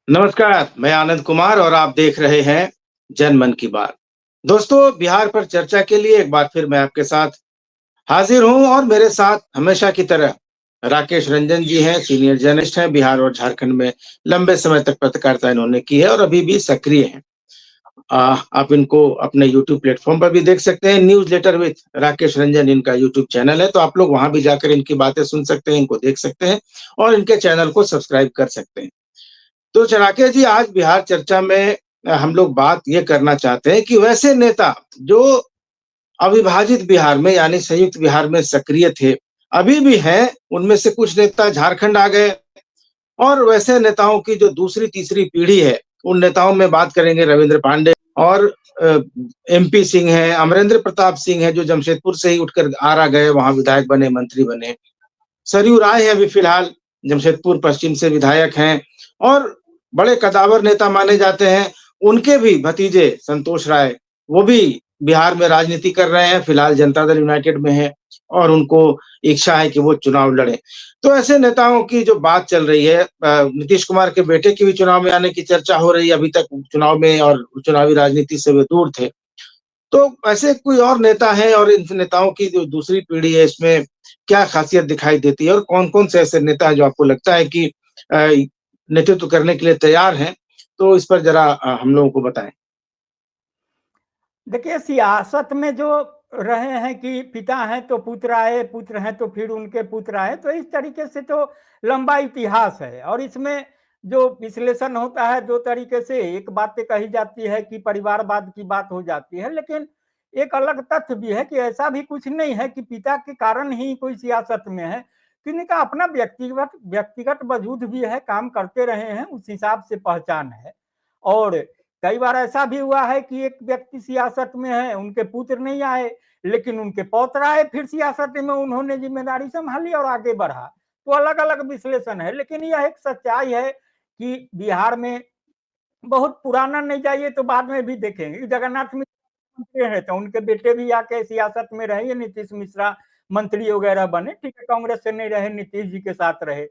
नमस्कार, मैं आनंद कुमार और आप देख रहे हैं जन मन की बात। दोस्तों, बिहार पर चर्चा के लिए एक बार फिर मैं आपके साथ हाज़िर हूँ और मेरे साथ हमेशा की तरह राकेश रंजन जी हैं, सीनियर जर्नलिस्ट हैं, बिहार और झारखंड में लंबे समय तक पत्रकारिता इन्होंने की है और अभी भी सक्रिय हैं। आप इनको अपने यूट्यूब प्लेटफ़ॉर्म पर भी देख सकते हैं, न्यूज़लेटर विथ राकेश रंजन इनका यूट्यूब चैनल है, तो आप लोग वहाँ भी जाकर इनकी बातें सुन सकते हैं, इनको देख सकते हैं और इनके चैनल को सब्सक्राइब कर सकते हैं। तो चनाके जी आज बिहार चर्चा में हम लोग बात ये करना चाहते हैं कि वैसे नेता जो अविभाजित बिहार में यानी संयुक्त बिहार में सक्रिय थे, अभी भी हैं, उनमें से कुछ नेता झारखंड आ गए और वैसे नेताओं की जो दूसरी-तीसरी पीढ़ी है, उन नेताओं में बात करेंगे रविंद्र पांडे और अ, एमपी सिंह हैं, अमरेंद्र प्रताप सिंह हैं जो जमशेदपुर से ही उठकर आरा गए, वहाँ विधायक बने, मंत्री बने। सरयू राय हैं अभी फिलहाल, जमशेदपुर पश्चिम से विधायक हैं और बड़े कदावर नेता माने जाते हैं। उनके भी भतीजे संतोष राय, वो भी बिहार में राजनीति कर रहे हैं, फिलहाल जनता दल यूनाइटेड में हैं और उनको इच्छा है कि वो चुनाव लड़ें। तो ऐसे नेताओं की जो बात चल रही है नीतीश कुमार के बेटे की भी चुनाव में आने की चर्चा हो रही है, अभी तक चुनाव में और चुनावी राजनीति से वे दूर थे। तो ऐसे कोई और नेता हैं और इन नेताओं की जो दूसरी पीढ़ी है इसमें क्या ख़ासियत दिखाई देती है और कौन-कौन से ऐसे नेता हैं जो आपको लगता है कि अ, नेतृत्व करने के लिए तैयार हैं? तो इस पर ज़रा हम लोगों को बताएँ। देखिए, सियासत में जो रहे हैं कि पिता हैं तो पुत्र आए, पुत्र हैं तो फिर उनके पुत्र आए, तो इस तरीके से तो लंबा इतिहास है और इसमें जो विश्लेषण होता है 2 तरीके से, एक बातें कही जाती है कि परिवारवाद की बात हो जाती है, लेकिन एक अलग तथ्य भी है कि ऐसा भी कुछ नहीं है कि पिता के कारण ही कोई सियासत में है। किन्हीं का अपना व्यक्तिगत व्यक्तिगत वजूद भी है, काम करते रहे हैं, उस हिसाब से पहचान है। और कई बार ऐसा भी हुआ है कि एक व्यक्ति सियासत में है, उनके पुत्र नहीं आए, लेकिन उनके पौत्र आए, फिर सियासत में उन्होंने ज़िम्मेदारी सँभाली और आगे बढ़ा। तो अलग-अलग विश्लेषण है, लेकिन यह एक सच्चाई है कि बिहार में बहुत पुराना नहीं जाइए तो बाद में भी देखेंगे, जगन्नाथ मिश्र मंत्री हैं, तो उनके बेटे भी आके सियासत में रहे, ये नीतीश मिश्रा मंत्री वगैरह बने, ठीक है, कांग्रेस से नहीं रहे, नीतीश जी के साथ रहे।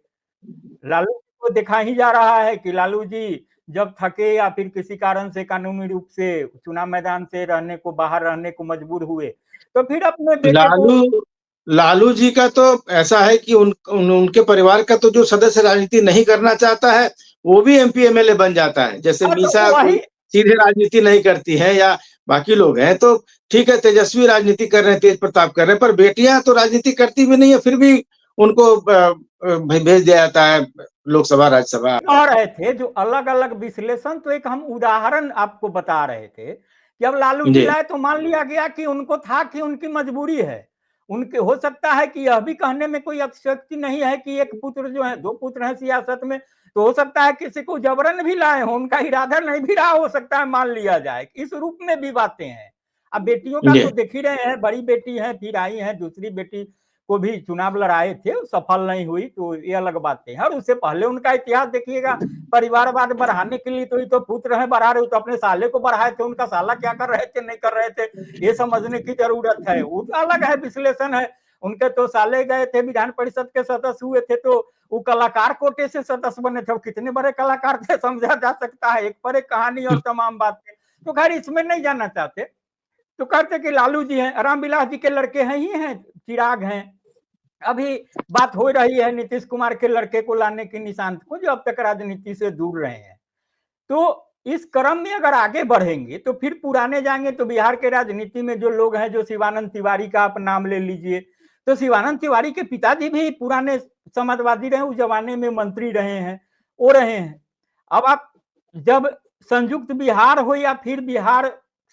लालू जी को देखा ही जा रहा है कि लालू जी जब थके या फिर किसी कारण से कानूनी रूप से चुनाव मैदान से रहने को बाहर रहने को मजबूर हुए, तो फिर अपने बेटे को लालू लालू जी का तो ऐसा है कि उनके परिवार का तो जो सदस्य राजनीति नहीं करना चाहता है, वो भी एमपी एमएलए बन जाता है। जैसे हाँ, मीसा तो कोई वही सीधे राजनीति नहीं करती है या बाकी लोग हैं, तो ठीक है तेजस्वी राजनीति कर रहे हैं, तेज प्रताप कर रहे हैं, पर बेटियाँ तो राजनीति करती भी नहीं है, फिर भी उनको भेज दिया जाता है लोकसभा, राज्यसभा। कह रहे थे जो अलग-अलग विश्लेषण, तो एक हम उदाहरण आपको बता रहे थे कि अब लालू जी जी, लाए तो मान लिया गया कि उनको था कि उनकी मजबूरी है। उनके हो सकता है कि यह भी कहने में कोई अतिशयोक्ति नहीं है कि एक पुत्र जो है, 2 पुत्र हैं सियासत में, तो हो सकता है किसी को जबरन भी लाए हों, उनका इरादा नहीं भी रहा हो सकता है, मान लिया जाए। इस रूप में भी बातें हैं। अब बेटियों का जी, तो देख ही रहे हैं, बड़ी बेटी है, फिर आई हैं, दूसरी बेटी को भी चुनाव लड़ाए थे, सफल नहीं हुई, तो ये अलग बातें हैं। और उससे पहले उनका इतिहास देखिएगा, परिवारवाद बढ़ाने के लिए तो ये तो पुत्र हैं बढ़ा रहे, तो अपने साले को बढ़ाए थे, उनका साला क्या कर रहे थे, नहीं कर रहे थे, ये समझने की जरूरत है। वो तो अलग है, विश्लेषण है। उनके तो साले गए थे, विधान परिषद के सदस्य हुए थे, तो वो कलाकार कोटे से सदस्य बने थे, कितने बड़े कलाकार थे समझा जा सकता है, एक पर एक कहानी और तमाम बातें। तो खैर इसमें नहीं जाना चाहते। तो कहते कि लालू जी हैं, रामविलास जी के लड़के हैं ही हैं, चिराग हैं। अभी बात हो रही है नीतीश कुमार के लड़के को लाने की, निशांत को, जो अब तक राजनीति से दूर रहे हैं। तो इस क्रम में अगर आगे बढ़ेंगे तो फिर पुराने जाएंगे, तो बिहार के राजनीति में जो लोग हैं, जो शिवानंद तिवारी का आप नाम ले लीजिए, तो शिवानंद तिवारी के पिताजी भी पुराने समाजवादी रहे, उस जमाने में मंत्री रहे हैं, वो रहे हैं। अब आप जब संयुक्त बिहार हो या फिर बिहार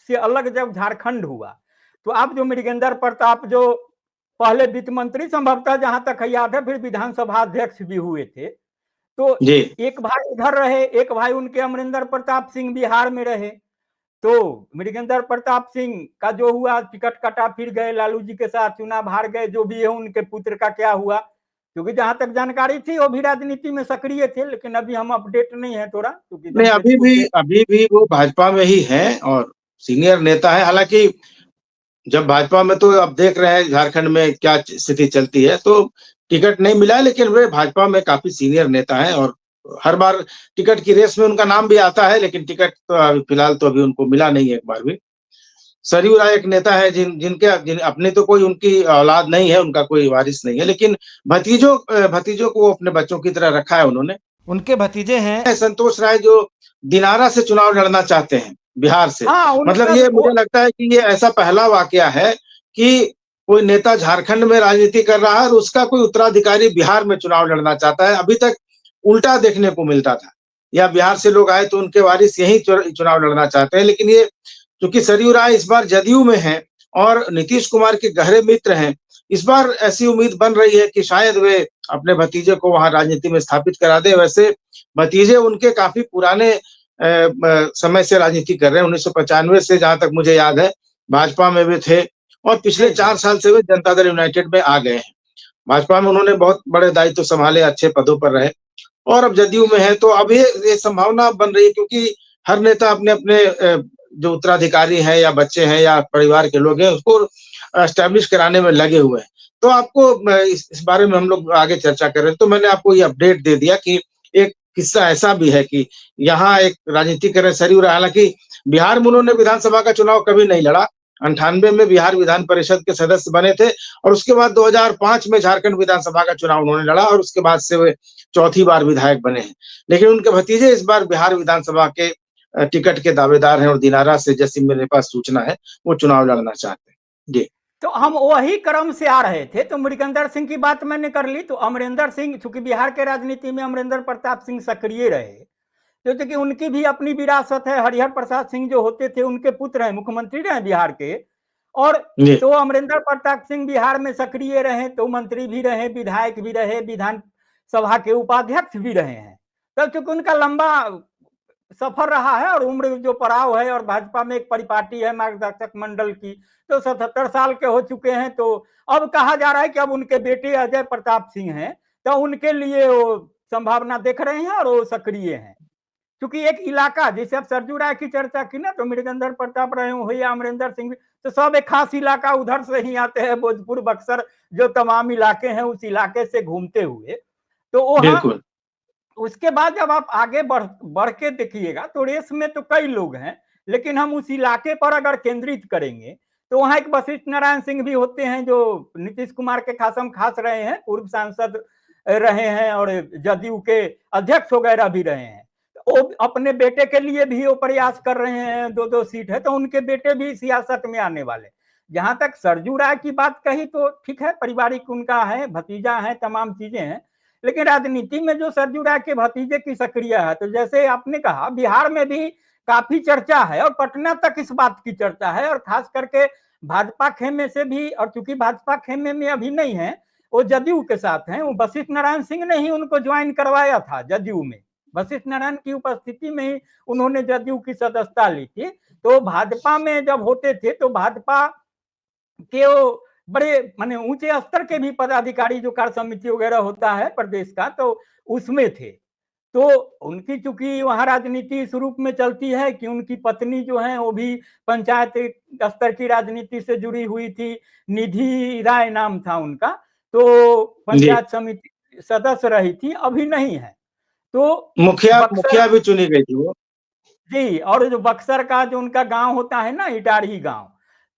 से अलग जब झारखंड हुआ, तो आप जो मृगेंद्र प्रताप जो पहले वित्त मंत्री संभवतः जहां तक याद है, फिर विधानसभा अध्यक्ष भी हुए थे, तो जी। एक भाई उधर रहे, एक भाई उनके अमरिंदर प्रताप सिंह बिहार में रहे। तो मृगेंद्र प्रताप सिंह का जो हुआ, टिकट कटा, फिर गए लालू जी के साथ, चुनाव हार गए, जो भी है उनके पुत्र का क्या हुआ, क्योंकि जहां तक जानकारी थी वो भी राजनीति में सक्रिय थे, लेकिन अभी हम अपडेट नहीं है थोड़ा, क्योंकि नहीं, जमशेदपुर के। अभी भी वो भाजपा में ही हैं और सीनियर नेता हैं। हालाँकि जब भाजपा में तो अब देख रहे हैं झारखंड में क्या स्थिति चलती है, तो टिकट नहीं मिला है लेकिन वे भाजपा में काफ़ी सीनियर नेता हैं और हर बार टिकट की रेस में उनका नाम भी आता है, लेकिन टिकट तो फिलहाल तो अभी उनको मिला नहीं है एक बार भी। सरयू राय एक नेता है अपने तो कोई उनकी औलाद नहीं है, उनका कोई वारिस नहीं है, लेकिन भतीजों को अपने बच्चों की तरह रखा है उन्होंने। उनके भतीजे हैं संतोष राय, जो दिनारा से चुनाव लड़ना चाहते हैं, बिहार से। हाँ, मतलब उनका ये मुझे लगता है कि ये ऐसा पहला वाकया है कि कोई नेता झारखंड में राजनीति कर रहा है और उसका कोई उत्तराधिकारी बिहार में चुनाव लड़ना चाहता है। अभी तक उल्टा देखने को मिलता था, या बिहार से लोग आए तो उनके वारिस यही चुनाव लड़ना चाहते हैं। लेकिन ये क्योंकि सरयू राय इस बार जदयू में हैं और नीतीश कुमार के गहरे मित्र हैं, इस बार ऐसी उम्मीद बन रही है कि शायद वे अपने भतीजे को वहां राजनीति में स्थापित करा दे। वैसे भतीजे उनके काफी पुराने समय से राजनीति कर रहे हैं, 1995 से, जहां तक मुझे याद है, भाजपा में भी थे और पिछले 4 साल से वे जनता दल यूनाइटेड में आ गए हैं। भाजपा में उन्होंने बहुत बड़े दायित्व संभाले, अच्छे पदों पर रहे और अब जदयू में है। तो अब ये संभावना बन रही है, क्योंकि हर नेता अपने अपने जो उत्तराधिकारी है या बच्चे हैं या परिवार के लोग हैं, उसको एस्टैब्लिश कराने में लगे हुए हैं। तो आपको इस बारे में हम लोग आगे चर्चा कर रहे हैं, तो मैंने आपको ये अपडेट दे दिया कि एक किस्सा ऐसा भी है कि यहाँ एक राजनीति कर रहे सरयू राय। हालांकि बिहार में उन्होंने विधानसभा का चुनाव कभी नहीं लड़ा। 98 में बिहार विधान परिषद के सदस्य बने थे और उसके बाद 2005 में झारखंड विधानसभा का चुनाव उन्होंने लड़ा और उसके बाद से वे चौथी बार विधायक बने हैं। लेकिन उनके भतीजे इस बार बिहार विधानसभा के टिकट के दावेदार हैं और दिनारा से, जैसी मेरे पास सूचना है, वो चुनाव लड़ना चाहते हैं। जी। तो हम वही क्रम से आ रहे थे, तो मृगेंद्र सिंह की बात मैंने कर ली। तो अमरिंदर सिंह, चूंकि बिहार के राजनीति में अमरिंदर प्रताप सिंह सक्रिय रहे, तो कि उनकी भी अपनी विरासत है। हरिहर प्रसाद सिंह जो होते थे उनके पुत्र हैं, मुख्यमंत्री रहे बिहार के। और तो अमरिंदर प्रताप सिंह बिहार में सक्रिय रहे, तो मंत्री भी रहे, विधायक भी रहे, विधान सभा के उपाध्यक्ष भी रहे हैं। तब चूंकि उनका लंबा सफर रहा है और उम्र जो पड़ाव है, और भाजपा में एक परिपाटी है मार्गदर्शक मंडल की, तो 77 साल के हो चुके हैं। तो अब कहा जा रहा है कि अब उनके बेटे अजय प्रताप सिंह हैं, तो उनके लिए वो संभावना देख रहे हैं और वो सक्रिय हैं। क्योंकि एक इलाका, जैसे अब सरजू राय की चर्चा की ना, तो मृगेंद्र प्रताप रहे हो या अमरिंदर सिंह, तो सब एक खास इलाका उधर से ही आते हैं, भोजपुर, बक्सर, जो तमाम इलाके हैं उस इलाके से घूमते हुए। तो वहां उसके बाद जब आप आगे बढ़ के देखिएगा तो रेस में तो कई लोग हैं, लेकिन हम उस इलाके पर अगर केंद्रित करेंगे तो वहां एक वशिष्ठ नारायण सिंह भी होते हैं, जो नीतीश कुमार के खासम खास रहे हैं, पूर्व सांसद रहे हैं और जदयू के अध्यक्ष वगैरह भी रहे हैं। वो अपने बेटे के लिए भी वो प्रयास कर रहे हैं, 2-2 सीट है, तो उनके बेटे भी सियासत में आने वाले। जहां तक सरजू राय की बात कही तो ठीक है, पारिवारिक उनका है, भतीजा है, तमाम चीजें हैं। लेकिन राजनीति में जो सरजू राय के भतीजे की सक्रिय है, तो जैसे आपने कहा बिहार में भी काफी चर्चा है और पटना तक इस बात की चर्चा है, और खास करके भाजपा खेमे से भी। और चूंकि भाजपा खेमे में अभी नहीं है, वो जदयू के साथ हैं, वो वशिष्ठ नारायण सिंह ने ही उनको ज्वाइन करवाया था जदयू में। वशिष्ठ नारायण की उपस्थिति में ही उन्होंने जदयू की सदस्यता ली थी। तो भाजपा में जब होते थे तो भाजपा के वो बड़े माने ऊंचे स्तर के भी पदाधिकारी, जो कार्य समिति वगैरह होता है प्रदेश का, तो उसमें थे। तो उनकी चूंकि वहां राजनीति इस रूप में चलती है कि उनकी पत्नी जो है वो भी पंचायत स्तर की राजनीति से जुड़ी हुई थी, निधि राय नाम था उनका। तो पंचायत समिति सदस्य रही थी, अभी नहीं है। तो मुखिया भी चुनी गई थी वो। जी, और जो बक्सर का जो उनका गांव होता है ना, इटारही गांव,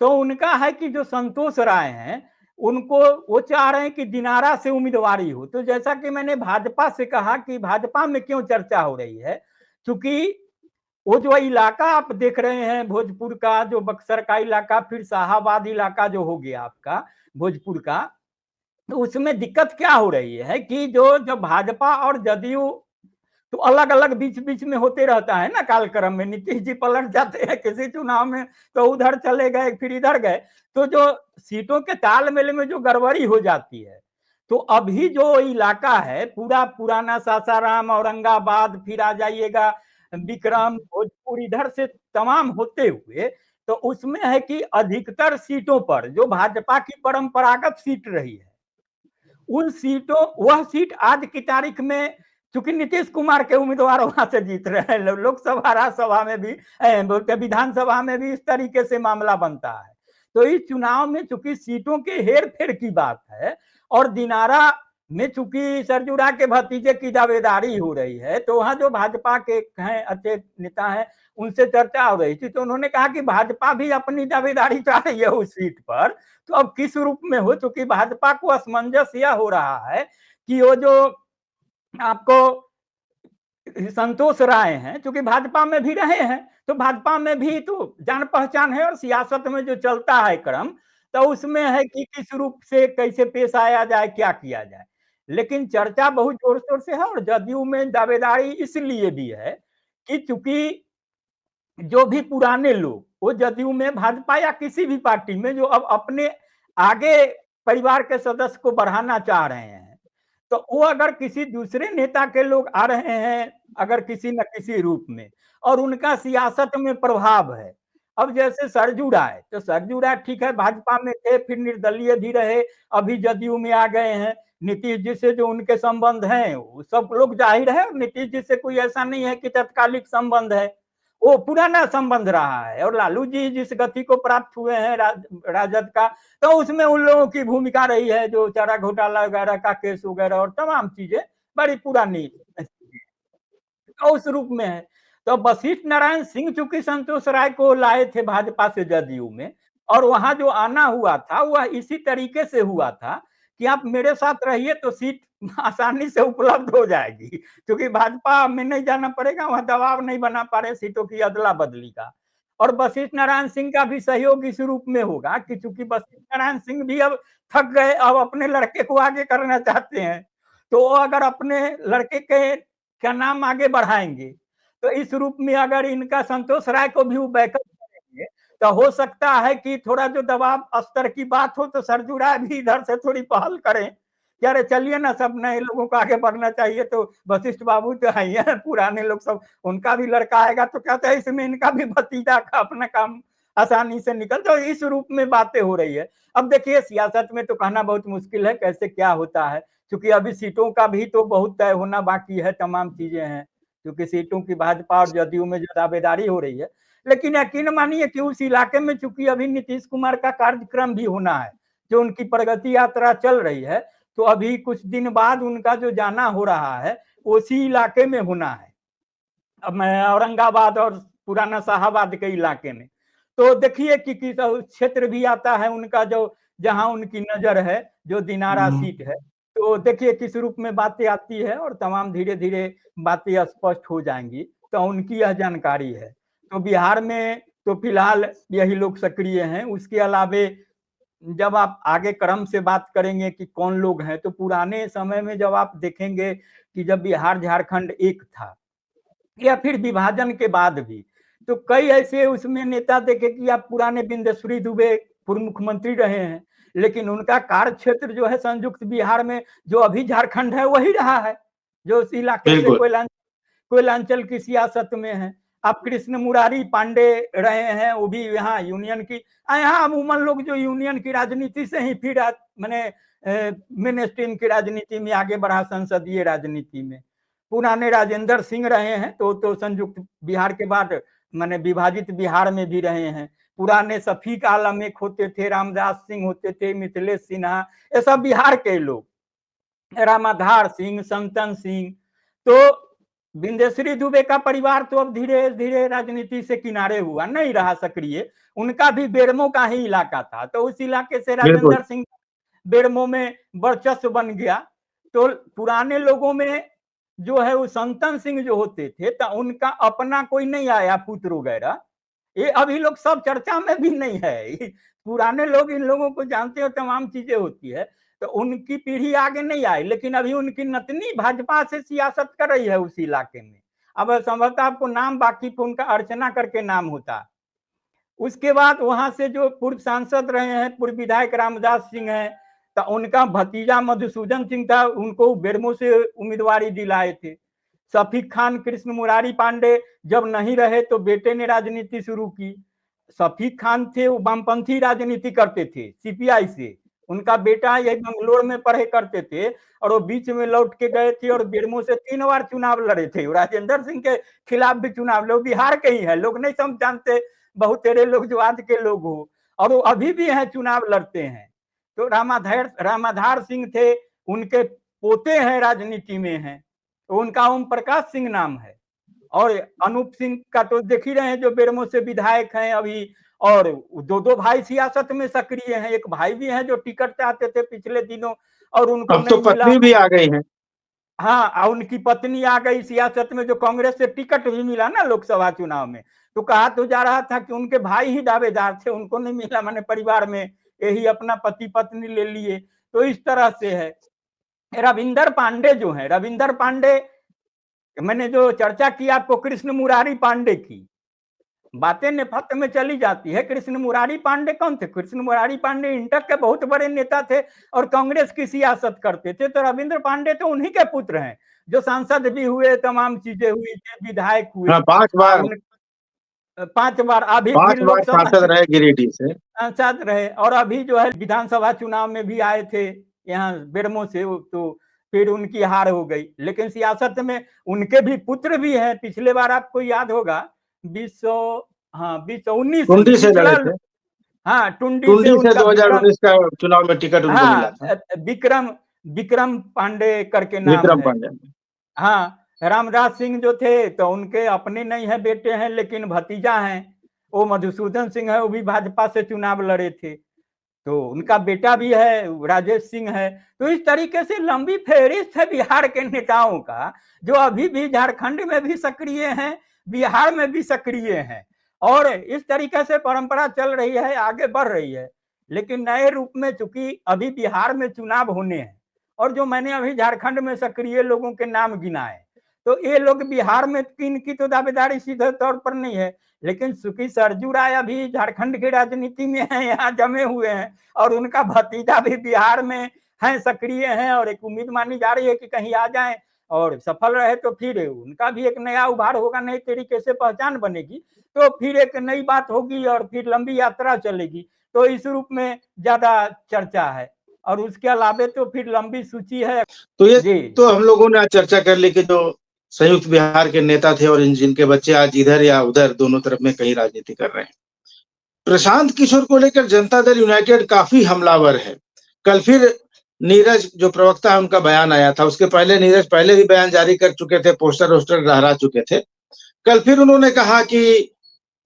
तो उनका है कि जो संतोष राय हैं, उनको वो चाह रहे हैं कि दिनारा से उम्मीदवारी हो। तो जैसा कि मैंने भाजपा से कहा कि भाजपा में क्यों चर्चा हो रही है, क्योंकि वो जो इलाका आप देख रहे हैं, भोजपुर का जो बक्सर का इलाका, फिर शाहाबाद इलाका जो हो गया आपका भोजपुर का, तो उसमें दिक्कत क्या हो रही है कि जो भाजपा और जदयू तो अलग अलग बीच बीच में होते रहता है ना कालक्रम में। नीतीश जी पलट जाते हैं किसी चुनाव में, तो उधर चले गए, फिर इधर गए, तो जो सीटों के तालमेल में जो गड़बड़ी हो जाती है। तो अभी जो इलाका है पूरा पुराना सासाराम, औरंगाबाद, फिर आ जाइएगा विक्रम, भोजपुर, इधर से तमाम होते हुए, तो उसमें है कि अधिकतर सीटों पर जो भाजपा की परंपरागत सीट रही है, उन सीटों, वह सीट आज की तारीख में चूंकि नीतीश कुमार के उम्मीदवार वहां से जीत रहे हैं, लोकसभा, राज्यसभा में भी, विधानसभा में भी इस तरीके से मामला बनता है। तो इस चुनाव में चूंकि सीटों के हेर फेर की बात है और दिनारा में चूंकि सरजुड़ा के भतीजे की दावेदारी हो रही है, तो वहां जो भाजपा के हैं अच्छे नेता हैं, उनसे चर्चा हो रही थी, तो उन्होंने कहा कि भाजपा भी अपनी दावेदारी चाह रही है उस सीट पर, तो अब किस रूप में हो, चूंकि भाजपा को असमंजस यह हो रहा है कि वो जो आपको संतोष राय हैं, क्योंकि भाजपा में भी रहे हैं, तो भाजपा में भी तो जान पहचान है, और सियासत में जो चलता है क्रम, तो उसमें है कि किस रूप से कैसे पेश आया जाए, क्या किया जाए। लेकिन चर्चा बहुत जोर शोर से है, और जदयू में दावेदारी इसलिए भी है कि चूंकि जो भी पुराने लोग वो जदयू में, भाजपा या किसी भी पार्टी में, जो अब अपने आगे परिवार के सदस्य को बढ़ाना चाह रहे हैं, तो वो अगर किसी दूसरे नेता के लोग आ रहे हैं, अगर किसी न किसी रूप में, और उनका सियासत में प्रभाव है, अब जैसे सरजू राय, तो सरजू राय ठीक है भाजपा में थे, फिर निर्दलीय भी रहे, अभी जदयू में आ गए हैं। नीतीश जी से जो उनके संबंध हैं वो सब लोग जाहिर है, और नीतीश जी से कोई ऐसा नहीं है कि तत्कालिक संबंध है, वो पुराना संबंध रहा है। और लालू जी जिस गति को प्राप्त हुए हैं राजद का, तो उसमें उन लोगों की भूमिका रही है, जो चारा घोटाला वगैरह का केस वगैरह और तमाम चीजें बड़ी पुरानी तो उस रूप में है। तो वशिष्ठ नारायण सिंह चूंकि संतोष राय को लाए थे भाजपा से जदयू में, और वहां जो आना हुआ था वह इसी तरीके से हुआ था कि आप मेरे साथ रहिए तो सीट आसानी से उपलब्ध हो जाएगी, क्योंकि भाजपा में नहीं जाना पड़ेगा, वहां दबाव नहीं बना पा रहे सीटों की अदला बदली का। और वशिष्ठ नारायण सिंह का भी सहयोग इस रूप में होगा कि चूंकि वशिष्ठ नारायण सिंह भी अब थक गए, अब अपने लड़के को आगे करना चाहते हैं, तो वो अगर अपने लड़के के क्या नाम आगे बढ़ाएंगे, तो इस रूप में अगर इनका संतोष राय को भी बैकअप करेंगे, तो हो सकता है कि थोड़ा जो दबाव स्तर की बात हो, तो सरजू राय भी इधर से थोड़ी पहल करें कि अरे चलिए ना, सब नए लोगों को आगे बढ़ना चाहिए, तो वशिष्ठ बाबू तो है ही है, पुराने लोग सब, उनका भी लड़का आएगा तो कहते हैं इसमें इनका भी भतीजा का अपना काम आसानी से निकल, तो इस रूप में बातें हो रही है। अब देखिए सियासत में तो कहना बहुत मुश्किल है कैसे क्या होता है, क्योंकि अभी सीटों का भी तो बहुत तय होना बाकी है, तमाम चीजें हैं, क्योंकि सीटों की भाजपा और जदयू में जो दावेदारी हो रही है। लेकिन यकीन मानिए कि उस इलाके में चूंकि अभी नीतीश कुमार का कार्यक्रम भी होना है, जो उनकी प्रगति यात्रा चल रही है, तो अभी कुछ दिन बाद उनका जो जाना हो रहा है उसी इलाके में होना है, अब मैं औरंगाबाद और पुराना शाहाबाद के इलाके में। तो देखिए कि किस क्षेत्र भी आता है उनका, जो जहां उनकी नजर है, जो दिनारा सीट है, तो देखिए किस रूप में बातें आती है, और तमाम धीरे धीरे बातें स्पष्ट हो जाएंगी, तो उनकी यह जानकारी है। तो बिहार में तो फिलहाल यही लोग सक्रिय हैं, उसके अलावे जब आप आगे क्रम से बात करेंगे कि कौन लोग हैं, तो पुराने समय में जब आप देखेंगे कि जब बिहार झारखंड एक था, या फिर विभाजन के बाद भी, तो कई ऐसे उसमें नेता देखे कि आप पुराने बिंदेश्वरी दुबे पूर्व मुख्यमंत्री रहे हैं, लेकिन उनका कार्य क्षेत्र जो है संयुक्त बिहार में, जो अभी झारखंड है वही रहा है, जो उस इलाके से बिल्कुल। कोयलांचल की सियासत में है। आप कृष्ण मुरारी पांडे रहे हैं, वो भी यहाँ यूनियन की, यहाँ अमूमन लोग जो यूनियन की राजनीति से ही फिर मैंने मेन स्ट्रीम की राजनीति में आगे बढ़ा, संसदीय राजनीति में। पुराने राजेंद्र सिंह रहे हैं, तो संयुक्त बिहार के बाद मैंने विभाजित बिहार में भी रहे हैं। पुराने शफीक आलम एक होते थे, रामदास सिंह होते थे, मिथिलेश सिन्हा, ये सब बिहार के लोग, रामाधार सिंह, संतन सिंह। तो बिंदेश्वरी दुबे का परिवार तो अब धीरे धीरे राजनीति से किनारे हुआ, नहीं रहा सक्रिय, उनका भी बेरमो का ही इलाका था, तो उस इलाके से बिल्कुल। राजेंद्र सिंह बेरमो में वर्चस्व बन गया। तो पुराने लोगों में जो है वो संतन सिंह जो होते थे, तो उनका अपना कोई नहीं आया पुत्र वगैरह, ये अभी लोग सब चर्चा में भी नहीं है। पुराने लोग इन लोगों को जानते हो, तमाम चीजें होती है, तो उनकी पीढ़ी आगे नहीं आई, लेकिन अभी उनकी नतनी भाजपा से सियासत कर रही है उस इलाके में। अब संभवतः आपको नाम बाकी तो उनका अर्चना करके नाम होता। उसके बाद वहां से जो पूर्व सांसद रहे हैं, पूर्व विधायक रामदास सिंह हैं, तो उनका भतीजा मधुसूदन सिंह था, उनको बेरमो से उम्मीदवारी दिलाए थे। शफीक खान कृष्ण मुरारी पांडे जब नहीं रहे तो बेटे ने राजनीति शुरू की। शफीक खान थे, वो वामपंथी राजनीति करते थे सीपीआई से, उनका बेटा यही बंगलोर में पढ़े करते थे, और वो बीच में लौट के गए थे, और बेरमो से 3 बार चुनाव लड़े थे, राजेंद्र सिंह के खिलाफ भी चुनाव लड़े, बिहार के ही है, लोग नहीं समझ जानते, बहुत तेरे लोग जो आज के लोग हो, और वो अभी भी हैं, चुनाव लड़ते हैं। तो रामाधार सिंह थे, उनके पोते हैं राजनीति में हैं, तो उनका ओम प्रकाश सिंह नाम है। और अनूप सिंह का तो देख ही रहे हैं, जो बेरमो से विधायक हैं अभी, और दो भाई सियासत में सक्रिय हैं। एक भाई भी हैं जो टिकट चाहते थे पिछले दिनों और उनको अब तो नहीं मिला। पत्नी भी आ गई है। हाँ, उनकी पत्नी आ गई सियासत में, जो कांग्रेस से टिकट भी मिला ना लोकसभा चुनाव में। तो कहा तो जा रहा था कि उनके भाई ही दावेदार थे, उनको नहीं मिला, मैंने परिवार में यही अपना पति पत्नी ले लिए। तो इस तरह से है। रविंदर पांडे जो है, रविंदर पांडे, मैंने जो चर्चा की आपको कृष्ण मुरारी पांडे की, बातें नेपथ्य में चली जाती है। कृष्ण मुरारी पांडे कौन थे? कृष्ण मुरारी पांडे इंटक के बहुत बड़े नेता थे और कांग्रेस की सियासत करते थे। तो रविंद्र पांडे तो उन्हीं के पुत्र हैं, जो सांसद भी हुए, तमाम चीजें हुई, विधायक हुए। हाँ, 5 बार। 5 बार अभी फिर 5 बार लोकसभा सांसद रहे गिरिडीह से। सांसद रहे, और अभी जो है विधानसभा चुनाव में भी आए थे यहाँ बेरमो से। तो फिर उनकी हार हो गई। लेकिन सियासत में उनके भी पुत्र भी हैं। पिछले बार आपको याद होगा 20 हाँ 2019 टुंडी में से लड़े पिछला, थे। हाँ टुंडी से टुंडी से उनका विक्रम, 2019 का चुनाव में टिकट उनको मिला था। हाँ विक्रम, विक्रम पांडे करके नाम विक्रम है। पांडे। हाँ, रामराज सिंह जो थे तो उनके अपने नहीं है, बेटे हैं, लेकिन भतीजा हैं। वो मधुसूदन सिंह है, वो भी भाजपा से चुनाव लड़े थे। तो उनका बेटा भी है, राजेश सिंह है। तो इस तरीके से लंबी फेहरिस्त है बिहार के नेताओं का, जो अभी भी झारखंड में भी सक्रिय हैं, बिहार में भी सक्रिय हैं। और इस तरीके से परंपरा चल रही है, आगे बढ़ रही है। लेकिन नए रूप में, चूंकि अभी बिहार में चुनाव होने हैं, और जो मैंने अभी झारखंड में सक्रिय लोगों के नाम गिनाए, तो ये लोग बिहार में किन की तो दावेदारी सीधे तौर पर नहीं है। लेकिन सुखी सरजू राय अभी झारखंड की राजनीति में है, यहाँ जमे हुए हैं, और उनका भतीजा भी बिहार में है, सक्रिय हैं। और एक उम्मीद मानी जा रही है कि कहीं आ जाएं और सफल रहे तो फिर उनका भी एक नया उभार होगा, नई तरीके से पहचान बनेगी, तो फिर एक नई बात होगी और फिर लंबी यात्रा चलेगी। तो इस रूप में ज्यादा चर्चा है। और उसके अलावे तो फिर लंबी सूची है। तो ये जी, तो हम लोगों ने आज चर्चा कर ली कि जो संयुक्त बिहार के नेता थे और जिनके बच्चे आज इधर या उधर दोनों तरफ में कहीं राजनीति कर रहे हैं। प्रशांत किशोर को लेकर जनता दल यूनाइटेड काफी हमलावर है। कल फिर नीरज जो प्रवक्ता है उनका बयान आया था। उसके पहले नीरज पहले भी बयान जारी कर चुके थे, पोस्टर वोस्टर लहरा चुके थे। कल फिर उन्होंने कहा कि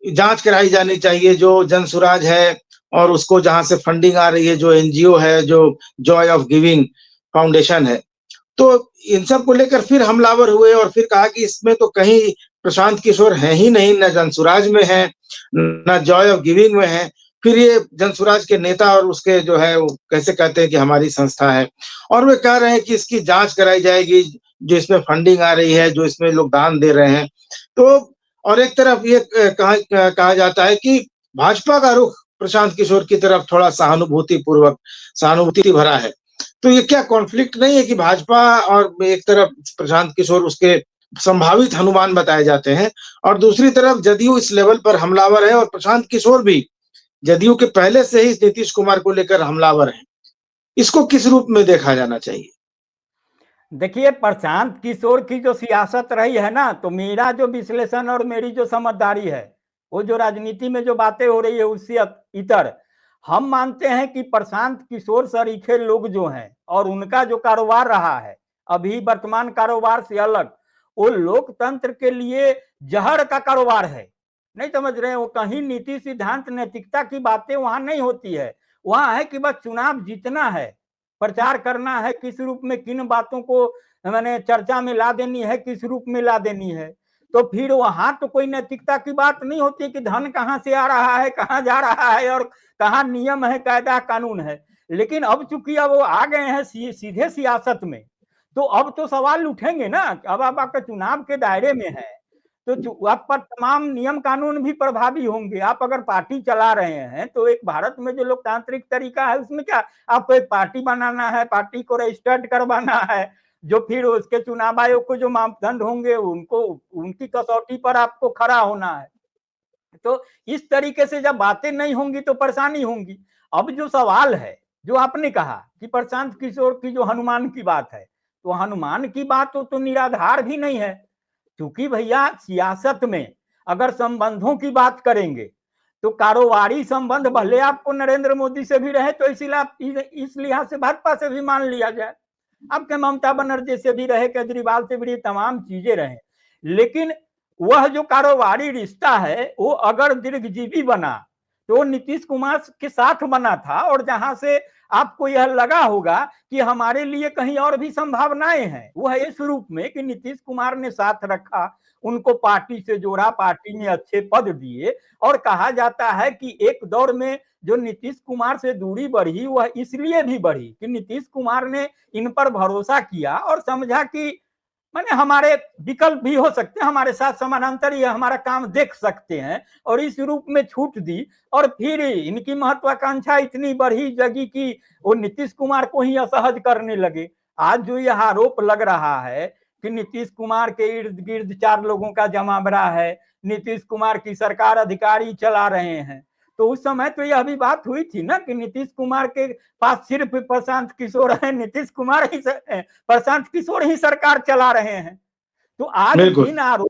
जांच कराई जानी चाहिए जो जनसुराज है और उसको जहां से फंडिंग आ रही है, जो एनजीओ है, जो जॉय ऑफ गिविंग फाउंडेशन है। तो इन सब को लेकर फिर हमलावर हुए और फिर कहा कि इसमें तो कहीं प्रशांत किशोर है ही नहीं, न जनसुराज में है, न जॉय ऑफ गिविंग में है। फिर ये जनसुराज के नेता और उसके जो है वो कैसे कहते हैं कि हमारी संस्था है, और वे कह रहे हैं कि इसकी जांच कराई जाएगी, जो इसमें फंडिंग आ रही है, जो इसमें लोग दान दे रहे हैं। तो और एक तरफ ये कहा जाता है कि भाजपा का रुख प्रशांत किशोर की तरफ थोड़ा सहानुभूति भरा है। तो ये क्या कॉन्फ्लिक्ट नहीं है कि भाजपा और एक तरफ प्रशांत किशोर उसके संभावित हनुमान बताए जाते हैं, और दूसरी तरफ जदयू इस लेवल पर हमलावर है और प्रशांत किशोर भी जदयू के पहले से ही नीतीश कुमार को लेकर हमलावर है। इसको किस रूप में देखा जाना चाहिए? देखिए प्रशांत किशोर की जो सियासत रही है ना, तो मेरा जो विश्लेषण और मेरी जो समझदारी है, वो जो राजनीति में जो बातें हो रही है उससे इतर हम मानते हैं कि प्रशांत किशोर सरीखे लोग जो हैं और उनका जो कारोबार रहा है अभी वर्तमान कारोबार से अलग, वो लोकतंत्र के लिए जहर का कारोबार है। नहीं समझ रहे हैं? वो कहीं नीति सिद्धांत नैतिकता की बातें वहां नहीं होती है। वहां है कि बस चुनाव जीतना है, प्रचार करना है, किस रूप में किन बातों को मैंने चर्चा में ला देनी है, किस रूप में ला देनी है। तो फिर वहां तो कोई नैतिकता की बात नहीं होती कि धन कहां से आ रहा है, कहां जा रहा है, और कहां नियम है, कायदा कानून है। लेकिन अब चूंकि अब वो आ गए हैं सीधे सियासत में, तो अब तो सवाल उठेंगे ना। अब आप आपके चुनाव के दायरे में है, तो आप पर तमाम नियम कानून भी प्रभावी होंगे। आप अगर पार्टी चला रहे हैं तो एक भारत में जो लोकतांत्रिक तरीका है उसमें क्या, आपको एक पार्टी बनाना है, पार्टी को रजिस्टर्ड करवाना है, जो फिर उसके चुनाव आयोग को जो मापदंड होंगे उनको, उनकी कसौटी पर आपको खड़ा होना है। तो इस तरीके से जब बातें नहीं होंगी तो परेशानी होंगी। अब जो सवाल है, जो आपने कहा कि प्रशांत किशोर की जो हनुमान की बात है, तो हनुमान की बात तो निराधार भी नहीं है। क्योंकि भैया सियासत में अगर संबंधों की बात करेंगे तो कारोबारी संबंध भले आपको नरेंद्र मोदी से भी रहे, तो इसीलिए आप इस लिहाज से भाजपा से भी मान लिया जाए। आपके ममता बनर्जी से भी रहे, केजरीवाल से भी तमाम चीजें रहे, लेकिन वह जो कारोबारी रिश्ता है वो अगर दीर्घजीवी बना तो नीतीश कुमार के साथ बना था, और जहां से आपको यह लगा होगा कि हमारे लिए कहीं और भी संभावनाएं हैं, वह इस रूप में कि नीतीश कुमार ने साथ रखा, उनको पार्टी से जोड़ा, पार्टी में अच्छे पद दिए, और कहा जाता है कि एक दौर में जो नीतीश कुमार से दूरी बढ़ी वह इसलिए भी बढ़ी कि नीतीश कुमार ने इन पर भरोसा किया और समझा कि माने हमारे विकल्प भी हो सकते हैं, हमारे साथ समानांतर ये हमारा काम देख सकते हैं, और इस रूप में छूट दी। और फिर इनकी महत्वाकांक्षा इतनी बढ़ी जगी कि वो नीतीश कुमार को ही असहज करने लगे। आज जो यह आरोप लग रहा है कि नीतीश कुमार के इर्द गिर्द 4 लोगों का जमावड़ा है, नीतीश कुमार की सरकार अधिकारी चला रहे हैं, तो उस समय तो यह भी बात हुई थी ना कि नीतीश कुमार के पास सिर्फ प्रशांत किशोर है, नीतीश कुमार ही प्रशांत किशोर ही सरकार चला रहे हैं। तो बिल्कुल।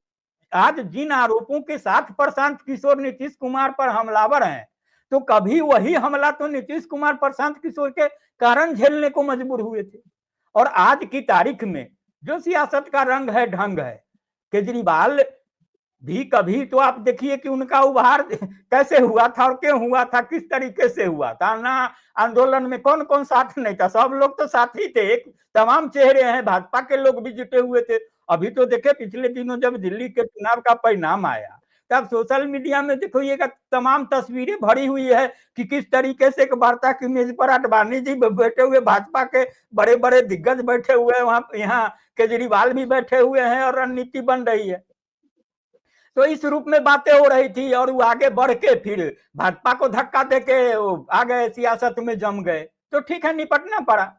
आज जिन आरोपों के साथ प्रशांत किशोर नीतीश कुमार पर हमलावर हैं, तो कभी वही हमला तो नीतीश कुमार प्रशांत किशोर के कारण झेलने को मजबूर हुए थे। और आज की तारीख में जो सियासत का रंग है, ढंग है, केजरीवाल भी कभी तो आप देखिए कि उनका उभार कैसे हुआ था और क्यों हुआ था, किस तरीके से हुआ था ना। आंदोलन में कौन कौन साथ नहीं था, सब लोग तो साथ ही थे, एक तमाम चेहरे हैं, भाजपा के लोग भी जुटे हुए थे। अभी तो देखे पिछले दिनों जब दिल्ली के चुनाव का परिणाम आया, तब सोशल मीडिया में देखो ये तमाम तस्वीरें भरी हुई है कि किस तरीके से एक वार्ता की मेज पर अडवाणी जी बैठे हुए, भाजपा के बड़े बड़े दिग्गज बैठे हुए हैं, वहां यहाँ केजरीवाल भी बैठे हुए हैं और रणनीति बन रही है। तो इस रूप में बातें हो रही थी, और वो आगे बढ़ के फिर भाजपा को धक्का देके आ गए, सियासत में जम गए, तो ठीक है, निपटना पड़ा।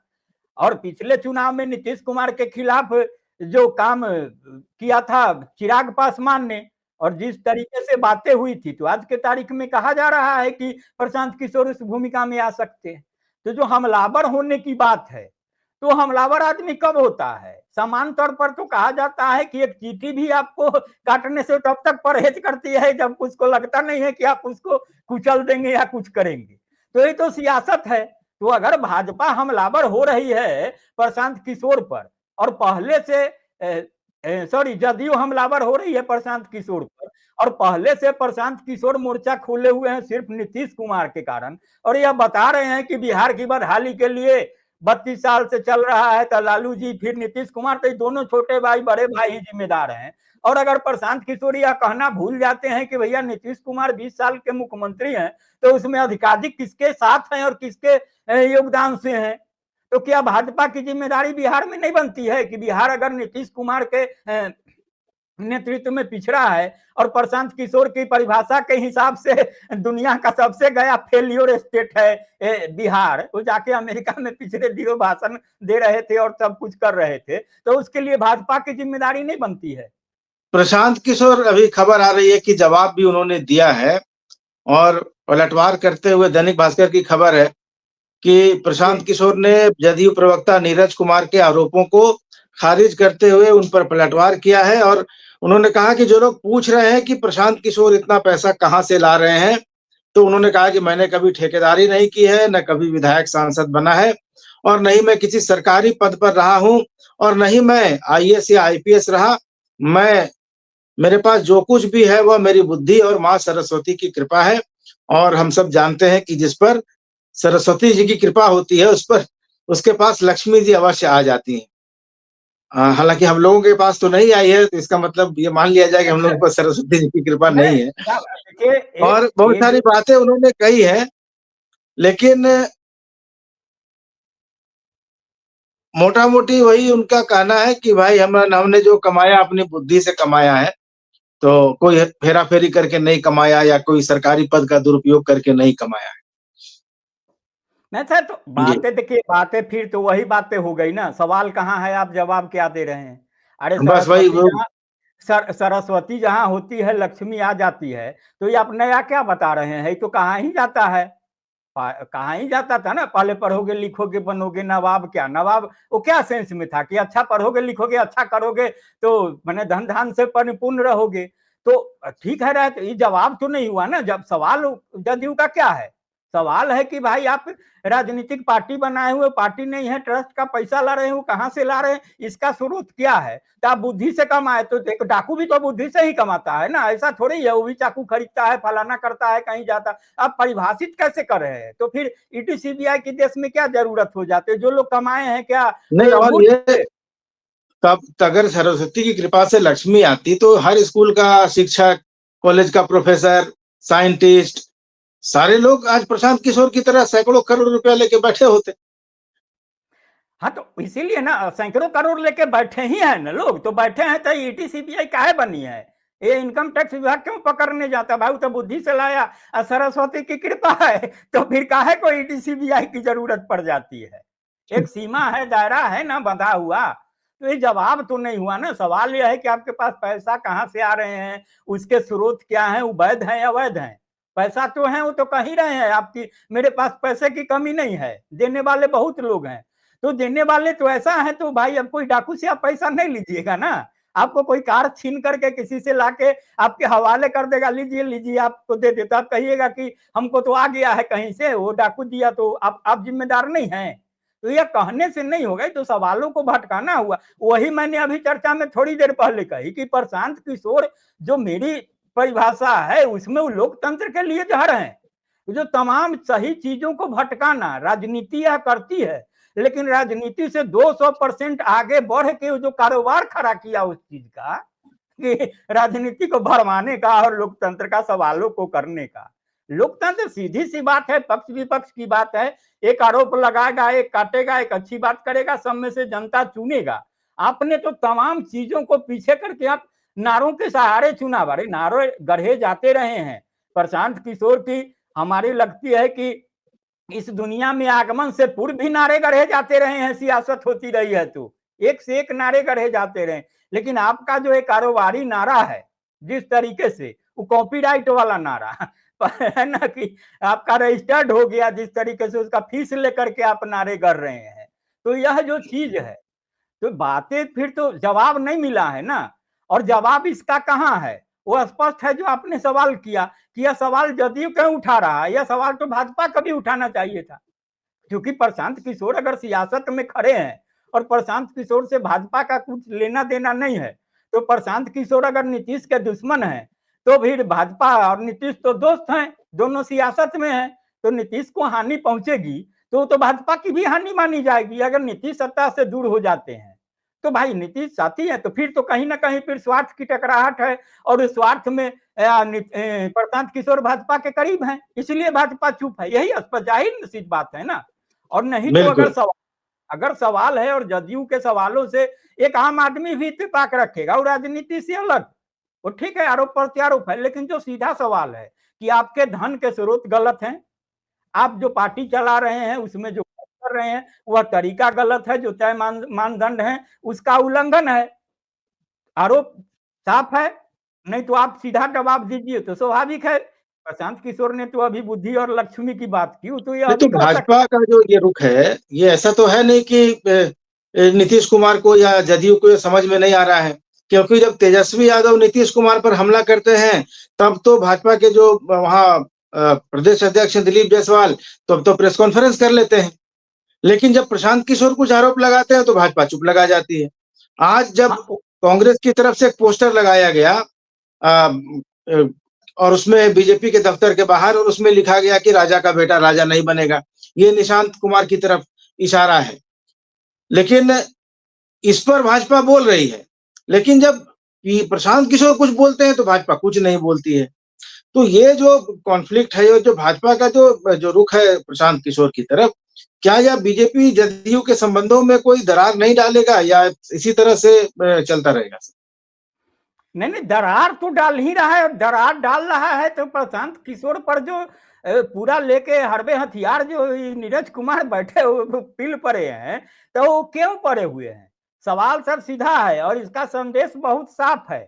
और पिछले चुनाव में नीतीश कुमार के खिलाफ जो काम किया था चिराग पासवान ने, और जिस तरीके से बातें हुई थी, तो आज के तारीख में कहा जा रहा है कि प्रशांत किशोर उस भूमिका में आ सकते हैं। तो जो हमलावर होने की बात है, तो हमलावर आदमी कब होता है? समान तौर पर तो कहा जाता है कि एक चींटी भी आपको काटने से तब तक परहेज करती है जब उसको लगता नहीं है कि आप उसको कुचल देंगे या कुछ करेंगे। तो ये तो सियासत है। तो अगर भाजपा हमलावर हो रही है प्रशांत किशोर पर, और पहले से सॉरी जदयू हमलावर हो रही है प्रशांत किशोर पर, और पहले से प्रशांत किशोर मोर्चा खोले हुए हैं सिर्फ नीतीश कुमार के कारण, और यह बता रहे हैं कि बिहार की बदहाली के लिए 32 साल से चल रहा है, तो लालू जी फिर नीतीश कुमार, तो दोनों छोटे भाई बड़े भाई ही जिम्मेदार हैं। और अगर प्रशांत किशोर यह कहना भूल जाते हैं कि भैया नीतीश कुमार 20 साल के मुख्यमंत्री हैं, तो उसमें अधिकाधिक किसके साथ हैं और किसके योगदान से हैं, तो क्या भाजपा की जिम्मेदारी बिहार में नहीं बनती है कि बिहार अगर नीतीश कुमार के नेतृत्व में पिछड़ा है, और प्रशांत किशोर की परिभाषा के हिसाब से दुनिया का सबसे गया फेलियर स्टेट है बिहार, वो जाके अमेरिका में पिछले दिनों भाषण दे रहे थे और सब कुछ कर रहे थे, तो उसके लिए भाजपा की जिम्मेदारी नहीं बनती है? प्रशांत किशोर, अभी खबर आ रही है कि जवाब भी उन्होंने दिया है, और पलटवार करते हुए दैनिक भास्कर की खबर है कि प्रशांत किशोर ने जदयू प्रवक्ता नीरज कुमार के आरोपों को खारिज करते हुए उन पर पलटवार किया है, और उन्होंने कहा कि जो लोग पूछ रहे हैं कि प्रशांत किशोर इतना पैसा कहाँ से ला रहे हैं, तो उन्होंने कहा कि मैंने कभी ठेकेदारी नहीं की है, न कभी विधायक सांसद बना है, और न ही मैं किसी सरकारी पद पर रहा हूँ, और न ही मैं आईएएस या आईपीएस रहा। मैं मेरे पास जो कुछ भी है वह मेरी बुद्धि और माँ सरस्वती की कृपा है, और हम सब जानते हैं कि जिस पर सरस्वती जी की कृपा होती है उस पर उसके पास लक्ष्मी जी अवश्य आ जाती हैं। हालाँकि हम लोगों के पास तो नहीं आई है, तो इसका मतलब ये मान लिया जाए कि हम लोगों पर सरस्वती जी की कृपा नहीं, नहीं है। देखिए एक और बहुत ये सारी जो बातें उन्होंने कही हैं, लेकिन मोटा-मोटी वही उनका कहना है कि भाई हमने जो कमाया अपनी बुद्धि से कमाया है, तो कोई हेरा-फेरी करके नहीं कमाया या कोई सरकारी पद का दुरुपयोग करके नहीं कमाया है। नहीं सर, तो जी, बातें देखिए, बातें फिर तो वही बातें हो गई ना, सवाल कहाँ है, आप जवाब क्या दे रहे हैं? अरे बस वही वो सरस्वती जहाँ होती है लक्ष्मी आ जाती है, तो ये आप नया क्या बता रहे हैं? ये तो कहाँ ही जाता है, कहाँ ही जाता था ना, पहले पढ़ोगे लिखोगे बनोगे नवाब, क्या नवाब वो क्या सेंस में था कि अच्छा पढ़ोगे लिखोगे अच्छा करोगे तो मैंने धन धान से परिपूर्ण रहोगे। तो ठीक है, रहे तो ये जवाब तो नहीं हुआ ना, जब सवाल जदयू का क्या है सवाल है कि भाई आप राजनीतिक पार्टी बनाए हुए, पार्टी नहीं है, ट्रस्ट का पैसा ला रहे हो, कहां से ला रहे हैं, इसका स्रोत क्या है? तो आप बुद्धि से कमाए तो देखो, डाकू भी तो बुद्धि से ही कमाता है ना, ऐसा थोड़ी है वो भी चाकू खरीदता है, फलाना करता है, कहीं जाता। आप परिभाषित कैसे कर रहे हैं? तो फिर ईडी सीबीआई की देश में क्या जरूरत हो जाती है? जो लोग कमाए हैं क्या नहीं, और मूर्ख ये तब अगर सरस्वती की कृपा से लक्ष्मी आती तो हर स्कूल का शिक्षक, कॉलेज का प्रोफेसर, साइंटिस्ट, सारे लोग आज प्रशांत किशोर की तरह सैकड़ों करोड़ रुपया लेके बैठे होते। हाँ, तो इसीलिए ना सैकड़ों करोड़ लेके बैठे ही हैं ना लोग, तो बैठे हैं तो ईटी सीबीआई काहे बनी है? ये इनकम टैक्स विभाग क्यों पकड़ने जाता भाई? तो बुद्धि से लाया, सरस्वती की कृपा है, तो फिर काहे को ईटी सीबीआई की जरूरत पड़ जाती है? एक सीमा है, दायरा है ना बंधा हुआ। तो ये जवाब तो नहीं हुआ ना। सवाल यह है कि आपके पास पैसा कहाँ से आ रहे हैं, उसके स्रोत क्या है, वैध है या अवैध है? पैसा तो है, वो तो कह ही रहे हैं आपकी, मेरे पास पैसे की कमी नहीं है, देने वाले बहुत लोग हैं। तो देने वाले तो ऐसा है, तो भाई अब कोई डाकू से आप पैसा नहीं लीजिएगा ना। आपको कोई कार छीन करके किसी से लाके आपके हवाले कर देगा, लीजिए लीजिए, आपको दे देता, आप कहिएगा कि हमको तो आ गया है कहीं से, वो डाकू दिया, तो आप जिम्मेदार नहीं है। तो यह कहने से नहीं होगा, तो सवालों को भटकाना हुआ। वही मैंने अभी चर्चा में थोड़ी देर पहले कही कि प्रशांत किशोर, जो मेरी परिभाषा है उसमें, वो लोकतंत्र के लिए जहर है। जो तमाम सही चीजों को भटकाना, राजनीति यह करती है, लेकिन राजनीति से 200% आगे बढ़ के जो कारोबार खड़ा किया उस चीज का, कि राजनीति को भरमाने का और लोकतंत्र का सवालों को करने का। लोकतंत्र सीधी सी बात है, पक्ष विपक्ष की बात है। एक आरोप लगाएगा, एक काटेगा, एक अच्छी बात करेगा, सब में से जनता चुनेगा। आपने तो तमाम चीजों को पीछे करके आप नारों के सहारे चुनाव, अरे नारे गढ़े जाते रहे हैं। प्रशांत किशोर की हमारी लगती है कि इस दुनिया में आगमन से पूर्व भी नारे गढ़े जाते रहे हैं, सियासत होती रही है तो एक से एक नारे गढ़े जाते रहे। लेकिन आपका जो एक कारोबारी नारा है, जिस तरीके से वो कॉपीराइट वाला नारा है ना, कि आपका रजिस्टर्ड हो गया, जिस तरीके से उसका फीस लेकर के आप नारे गढ़ रहे हैं, तो यह जो चीज है, तो बातें फिर तो जवाब नहीं मिला है ना। और जवाब इसका कहाँ है? वो स्पष्ट है जो आपने सवाल किया, कि यह सवाल जदयू क्यों उठा रहा है, यह सवाल तो भाजपा कभी उठाना चाहिए था। क्योंकि प्रशांत किशोर अगर सियासत में खड़े हैं और प्रशांत किशोर से भाजपा का कुछ लेना देना नहीं है, तो प्रशांत किशोर अगर नीतीश के दुश्मन है, तो फिर भाजपा और नीतीश तो दोस्त हैं, दोनों सियासत में हैं, तो नीतीश को हानि पहुंचेगी तो भाजपा की भी हानि मानी जाएगी। अगर नीतीश सत्ता से दूर हो जाते हैं तो भाई नीतीश साथी है, तो फिर तो कहीं ना कहीं फिर स्वार्थ की टकराहट है, और उस स्वार्थ में प्रशांत किशोर भाजपा के करीब हैं, इसलिए भाजपा चुप है। यही जाहिर सी बात है ना। और नहीं तो बिल्कुल। अगर सवाल है, और जदयू के सवालों से एक आम आदमी भी इत्तेफाक रखेगा, और राजनीति से अलग, वो ठीक है, आरोप प्रत्यारोप है, लेकिन जो सीधा सवाल है कि आपके धन के स्रोत गलत हैं, आप जो पार्टी चला रहे हैं उसमें जो कर रहे हैं वह तरीका गलत है, जो तय मानदंड है उसका उल्लंघन है, आरोप साफ है। नहीं तो आप सीधा जवाब दीजिए तो स्वाभाविक है। प्रशांत किशोर ने तो अभी बुद्धि और लक्ष्मी की बात की, तो यह नहीं तो भी कह सकते। भाजपा का जो ये रुख है, ये ऐसा तो है नहीं कि नीतीश कुमार को या जदयू को ये समझ में नहीं आ रहा है। क्योंकि जब तेजस्वी यादव नीतीश कुमार पर हमला करते हैं, तब तो भाजपा के जो वहाँ प्रदेश अध्यक्ष दिलीप जायसवाल तब तो प्रेस कॉन्फ्रेंस कर लेते हैं। लेकिन जब प्रशांत किशोर कुछ आरोप लगाते हैं तो भाजपा चुप लगा जाती है। आज जब हाँ, कांग्रेस की तरफ से एक पोस्टर लगाया गया और उसमें बीजेपी के दफ्तर के बाहर, और उसमें लिखा गया कि राजा का बेटा राजा नहीं बनेगा, ये निशांत कुमार की तरफ इशारा है। लेकिन इस पर भाजपा बोल रही है, लेकिन जब प्रशांत किशोर कुछ बोलते हैं तो भाजपा कुछ नहीं बोलती है। तो ये जो कॉन्फ्लिक्ट है, ये जो भाजपा का जो रुख है प्रशांत किशोर की तरफ, क्या यह बीजेपी जदयू के संबंधों में कोई दरार नहीं डालेगा, या इसी तरह से चलता रहेगा? नहीं नहीं, दरार तो डाल ही रहा है, और दरार डाल रहा है तो प्रशांत किशोर पर जो पूरा लेके हरबे हथियार जो नीरज कुमार बैठे हुए पिल पड़े हैं, तो वो क्यों पड़े हुए हैं? सवाल सर सीधा है, और इसका संदेश बहुत साफ है।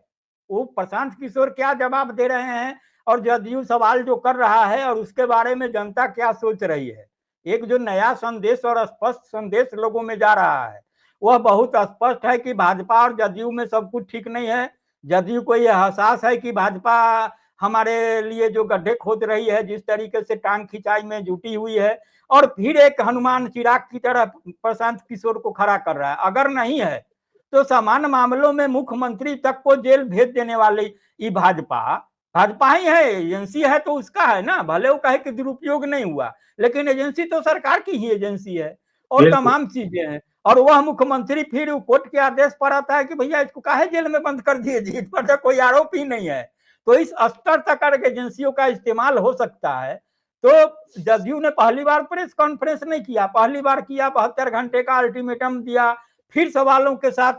वो प्रशांत किशोर क्या जवाब दे रहे हैं, और जदयू सवाल जो कर रहा है, और उसके बारे में जनता क्या सोच रही है। एक जो नया संदेश और स्पष्ट संदेश लोगों में जा रहा है, वह बहुत स्पष्ट है कि भाजपा और जदयू में सब कुछ ठीक नहीं है। जदयू को यह एहसास है कि भाजपा हमारे लिए जो गड्ढे खोद रही है, जिस तरीके से टांग खिंचाई में जुटी हुई है, और फिर एक हनुमान चिराग की तरह प्रशांत किशोर को खड़ा कर रहा है। अगर नहीं है तो सामान्य मामलों में मुख्यमंत्री तक को जेल भेज देने वाली ये भाजपा ही है, एजेंसी है तो उसका है ना, भले वो कहे कि दुरुपयोग नहीं हुआ, लेकिन एजेंसी तो सरकार की ही एजेंसी है और तमाम चीजें हैं। और वह मुख्यमंत्री फिर कोर्ट के आदेश पर आता है कि भैया इसको काहे जेल में बंद कर दिए जी, इस पर तो कोई आरोप ही नहीं है। तो इस स्तर तक एजेंसियों का इस्तेमाल हो सकता है। तो जदयू ने पहली बार प्रेस कॉन्फ्रेंस नहीं किया, पहली बार किया, 72 घंटे का अल्टीमेटम दिया, फिर सवालों के साथ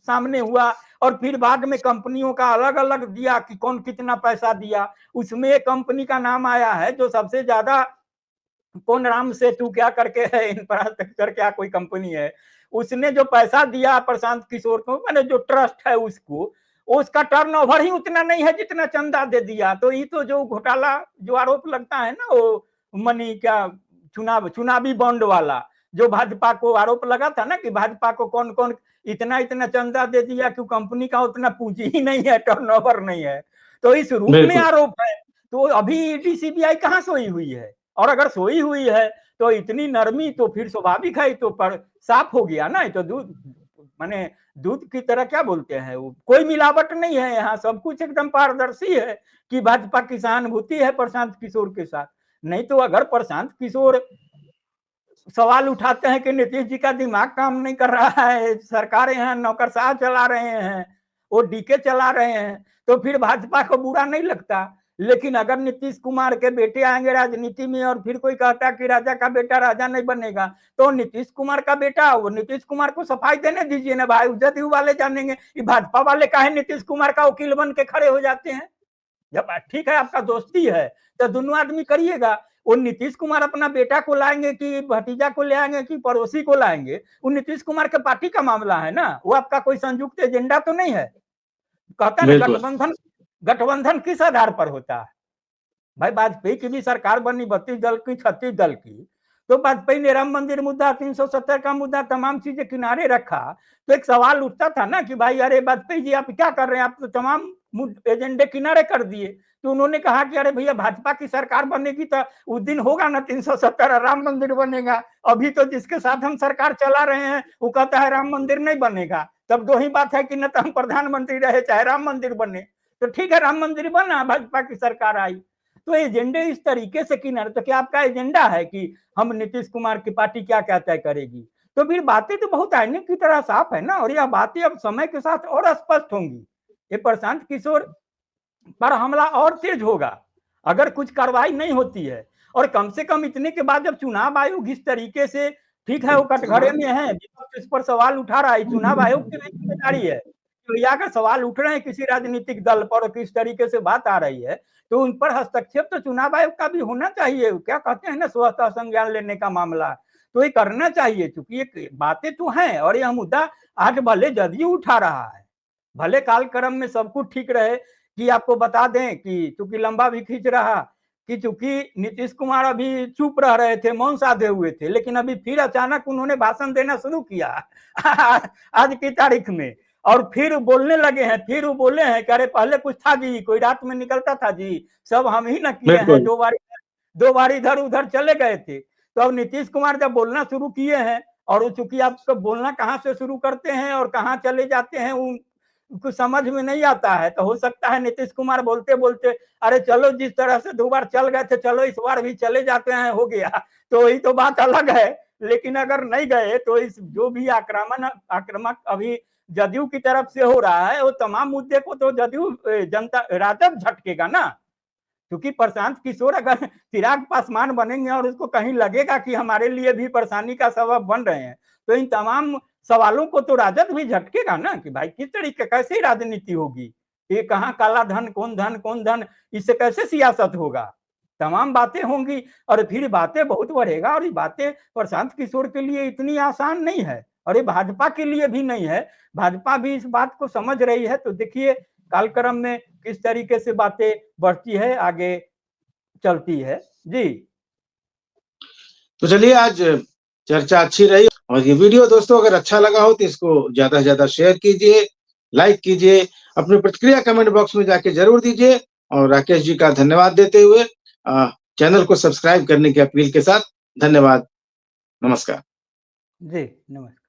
सामने हुआ, और फिर बाद में कंपनियों का अलग अलग दिया कि कौन कितना पैसा दिया। उसमें एक कंपनी का नाम आया है जो सबसे ज्यादा, कौन राम सेतु क्या करके है, इंफ्रास्ट्रक्चर क्या कोई कंपनी है, उसने जो पैसा दिया प्रशांत किशोर को, मैंने जो ट्रस्ट है उसको, उसका टर्नओवर ही उतना नहीं है जितना चंदा दे दिया। तो ये तो जो घोटाला जो आरोप लगता है ना, वो मनी क्या चुनावी बॉन्ड वाला, जो भाजपा को आरोप लगा था ना कि भाजपा को कौन कौन इतना इतना चंदा दे दिया कि कंपनी का उतना पूंजी ही नहीं है, टर्नओवर नहीं है, तो इस रूप में आरोप है। तो अभी ईडी सीबीआई कहां सोई हुई है, और अगर सोई हुई है तो इतनी नरमी तो फिर स्वाभाविक है, तो पर साफ हो गया ना, तो दूध माने दूध की तरह क्या बोलते हैं, वो कोई मिलावट नहीं है, यहाँ सब कुछ एकदम पारदर्शी है कि भाजपा की सहानुभूति है प्रशांत किशोर के साथ। नहीं तो अगर प्रशांत किशोर सवाल उठाते हैं कि नीतीश जी का दिमाग काम नहीं कर रहा है, सरकार यहाँ नौकरशाह चला रहे हैं, वो डीके चला रहे हैं, तो फिर भाजपा को बुरा नहीं लगता। लेकिन अगर नीतीश कुमार के बेटे आएंगे राजनीति में और फिर कोई कहता कि राजा का बेटा राजा नहीं बनेगा, तो नीतीश कुमार का बेटा, वो नीतीश कुमार को सफाई देने दीजिए ना भाई, जदयू वाले जानेंगे कि भाजपा वाले काहे नीतीश कुमार का वकील बन के खड़े हो जाते हैं। जब ठीक है आपका दोस्ती है तो दोनों आदमी करिएगा। वो नीतीश कुमार अपना बेटा को लाएंगे कि भतीजा को ले आएंगे कि पड़ोसी को लाएंगे, वो नीतीश कुमार के पार्टी का मामला है ना, वो आपका कोई संयुक्त एजेंडा तो नहीं है। कहता है गठबंधन, गठबंधन किस आधार पर होता है भाई? वाजपेयी की भी सरकार बनी 32 दल की, 36 दल की, तो वाजपेयी ने राम मंदिर मुद्दा, 370 का मुद्दा, तमाम चीजें किनारे रखा, तो एक सवाल उठता था ना कि भाई अरे वाजपेयी जी आप क्या कर रहे हैं, आप तो तमाम एजेंडे किनारे कर दिए। तो उन्होंने कहा कि अरे भैया भाजपा की सरकार बनेगी तो उस दिन होगा ना 370, राम मंदिर बनेगा। अभी तो जिसके साथ हम सरकार चला रहे हैं वो कहता है राम मंदिर नहीं बनेगा। तब दो ही बात है कि न तो हम प्रधानमंत्री रहे चाहे राम मंदिर बने। तो ठीक है राम मंदिर बना, भाजपा की सरकार आई, तो एजेंडे इस तरीके से किनारे। तो क्या आपका एजेंडा है कि हम नीतीश कुमार की पार्टी क्या क्या तय करेगी? तो फिर बातें तो बहुत आईने की तरह साफ है ना, और यह बातें अब समय के साथ और स्पष्ट होंगी। ये प्रशांत किशोर पर हमला और तेज होगा अगर कुछ कार्रवाई नहीं होती है। और कम से कम इतने के बाद जब चुनाव आयोग इस तरीके से, ठीक है वो कटघरे में है, इस पर सवाल उठा रहा है, चुनाव आयोग की जिम्मेदारी है, तो यहाँ का सवाल उठ रहे हैं किसी राजनीतिक दल पर और किस तरीके से बात आ रही है, तो उन पर हस्तक्षेप तो चुनाव आयोग का भी होना चाहिए। क्या कहते हैं ना, स्वतः संज्ञान लेने का मामला, तो ये करना चाहिए, क्योंकि ये बातें तो हैं। और यह मुद्दा आज भले जदयू उठा रहा है, भले कालक्रम में सब कुछ ठीक रहे, कि आपको बता दें कि चूंकि लंबा भी खींच रहा कि चूंकि नीतीश कुमार अभी चुप रह रहे थे, मौन साधे हुए थे, लेकिन अभी फिर अचानक उन्होंने भाषण देना शुरू किया आज की तारीख में, और फिर बोलने लगे हैं, फिर वो बोले हैं कि अरे पहले कुछ था जी, कोई रात में निकलता था जी, सब हम ही न किए हैं, दो बार इधर उधर चले गए थे। तो अब नीतीश कुमार जब बोलना शुरू किए हैं, और चूंकि आप बोलना कहाँ से शुरू करते हैं और कहाँ चले जाते हैं कुछ समझ में नहीं आता है, तो हो सकता है नीतीश कुमार बोलते बोलते अरे चलो जिस तरह से 2 बार चल गए थे चलो इस बार भी चले जाते हैं, हो गया, तो वही तो बात अलग है। लेकिन अगर नहीं गए तो इस जो भी आक्रामक अभी जदयू की तरफ से हो रहा है, वो तमाम मुद्दे को तो जदयू जनता राजद झटकेगा ना, क्योंकि प्रशांत किशोर अगर चिराग पासवान बनेंगे और उसको कहीं लगेगा कि हमारे लिए भी परेशानी का सबब बन रहे हैं, तो इन तमाम सवालों को तो राजद भी झटकेगा ना कि भाई किस तरीके कैसे राजनीति होगी, ये कहाँ काला धन कौन धन, इससे कैसे सियासत होगा, तमाम बातें होंगी। और फिर बातें बहुत बढ़ेगा, और ये बातें प्रशांत किशोर के लिए इतनी आसान नहीं है, और ये भाजपा के लिए भी नहीं है। भाजपा भी इस बात को समझ रही है। तो देखिए कालक्रम में किस तरीके से बातें बढ़ती है, आगे चलती है जी। तो चलिए आज चर्चा अच्छी रही, और ये वीडियो दोस्तों अगर अच्छा लगा हो तो इसको ज्यादा से ज्यादा शेयर कीजिए, लाइक कीजिए, अपनी प्रतिक्रिया कमेंट बॉक्स में जाके जरूर दीजिए। और राकेश जी का धन्यवाद देते हुए चैनल को सब्सक्राइब करने की अपील के साथ धन्यवाद। नमस्कार। जी, नमस्कार।